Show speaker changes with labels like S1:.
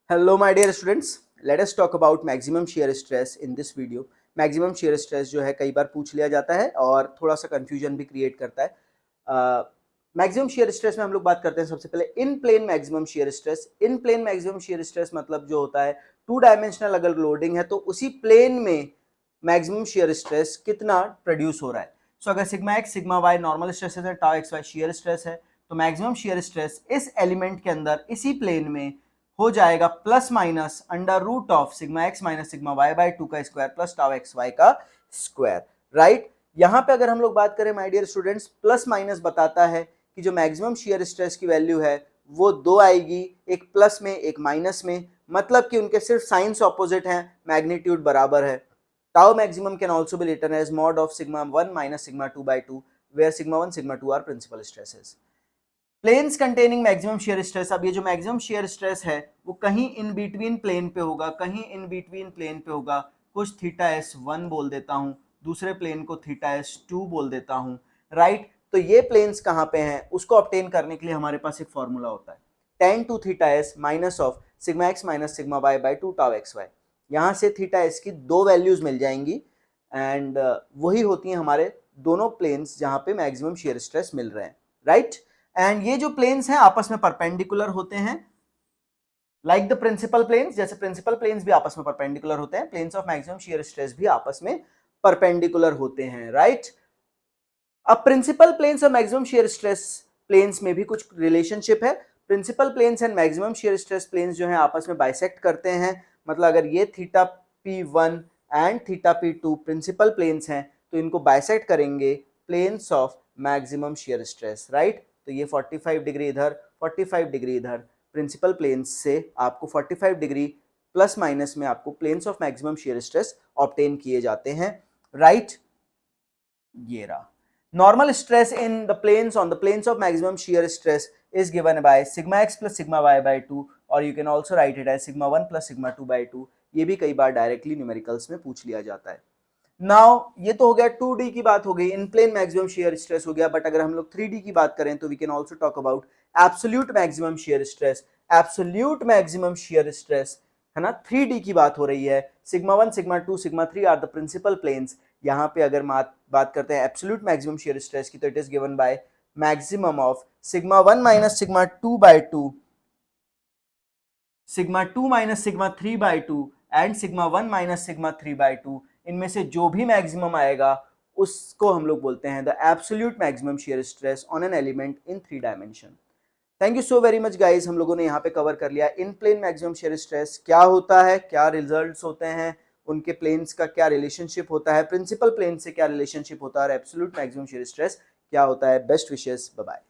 S1: Hello my dear students, let us talk about maximum shear stress in this video. Maximum shear stress जो है कई बार पूछ लिया जाता है और थोड़ा सा कंफ्यूजन भी क्रिएट करता है। मैक्सिमम shear stress में हम लोग बात करते हैं सबसे पहले इन प्लेन मैक्सिमम shear stress। इन प्लेन मैक्सिमम shear stress मतलब जो होता है टू डायमेंशनल अगर लोडिंग है तो उसी प्लेन में मैक्सिमम shear stress कितना प्रोड्यूस हो रहा है। सो अगर sigma X sigma Y normal stresses है, tau X Y shear stress है, तो मैक्सिमम shear stress इस एलिमेंट के अंदर इसी प्लेन में हो जाएगा plus minus under root of sigma X minus sigma Y by two का square plus tau X Y का स्क्वायर। राइट, यहां पे अगर हम लोग बात करें my dear students, plus minus बताता है कि जो मैक्सिमम शेयर स्ट्रेस की वैल्यू है वो दो आएगी, एक प्लस में एक माइनस में, मतलब कि उनके सिर्फ साइंस ऑपोजिट हैं, मैग्नीट्यूड बराबर है। Tau maximum can also be written as mod of sigma one minus sigma two by two, where sigma one sigma two are principal stresses. Planes containing maximum shear stress, अब ये जो maximum shear stress है वो कहीं in between plane पे होगा, कहीं in between plane पे होगा। कुछ थीटा एस वन बोल देता हूं, दूसरे प्लेन को थीटा एस टू बोल देता हूं। राइट, तो ये प्लेन्स कहां पे हैं उसको ऑब्टेन करने के लिए हमारे पास एक फॉर्मूला होता है tan two theta S minus of sigma X minus sigma Y by two tau X Y. यहां से थीटा एस की दो वैल्यूज मिल जाएंगी एंड वही होती हैं हमारे दोनों प्लेन्स जहां पे मैक्सिमम शेयर स्ट्रेस मिल रहे हैं। राइट, एंड ये जो प्लेन्स हैं आपस में परपेंडिकुलर होते हैं, लाइक द प्रिंसिपल प्लेन्स। जैसे प्रिंसिपल प्लेन्स भी आपस में परपेंडिकुलर होते हैं, planes of maximum shear stress भी आपस में परपेंडिकुलर होते हैं। राइट, अब प्रिंसिपल प्लेन्स और मैक्सिमम शेयर स्ट्रेस प्लेन्स में भी कुछ रिलेशनशिप है। Principal planes and maximum shear stress planes जो है आपस में बाइसेक्ट करते हैं, मतलब अगर ये theta P1 and theta P2 principal planes हैं तो इनको बाइसेक्ट करेंगे planes of maximum shear stress. Right, तो ये 45 डिग्री इधर 45 डिग्री इधर, प्रिंसिपल प्लेन्स से आपको 45 डिग्री प्लस माइनस में आपको planes of maximum shear stress obtain किए जाते हैं। राइट, ये रहा normal stress in the planes on the planes of maximum shear stress is given by sigma x plus sigma y by 2, और you can also write it as sigma 1 plus sigma 2 by 2। ये भी कई बार directly numericals में पूछ लिया जाता है। Now ये तो हो गया 2D की बात हो गई, इन प्लेन मैक्सिमम शेयर स्ट्रेस हो गया, बट अगर हम लोग 3D की बात करें तो we can also talk about absolute maximum shear stress. Absolute maximum shear stress है ना, 3D की बात हो रही है। Sigma 1 sigma 2 sigma 3 are the principal planes. यहाँ पे अगर बात करते हैं एब्सोल्यूट मैक्सिमम शेयर स्ट्रेस की तो it is given by maximum of sigma 1 minus sigma 2 by 2, sigma 2 minus sigma 3 by 2 and sigma 1 minus sigma 3 by 2। इनमें से जो भी मैक्सिमम आएगा उसको हम लोग बोलते हैं the absolute maximum shear stress on an element in 3 dimension. Thank you so very much guys, हम लोगों ने यहाँ पे कवर कर लिया इन प्लेन मैक्सिमम शेयर स्ट्रेस क्या होता है, क्या रिजल्ट्स होते हैं, उनके प्लेन्स का क्या रिलेशनशिप होता है, प्रिंसिपल प्लेन से क्या रिलेशनशिप होता है और एब्सोल्यूट मैक्सिमम शेयर स्ट्रेस क्या होता है। Best wishes, bye bye.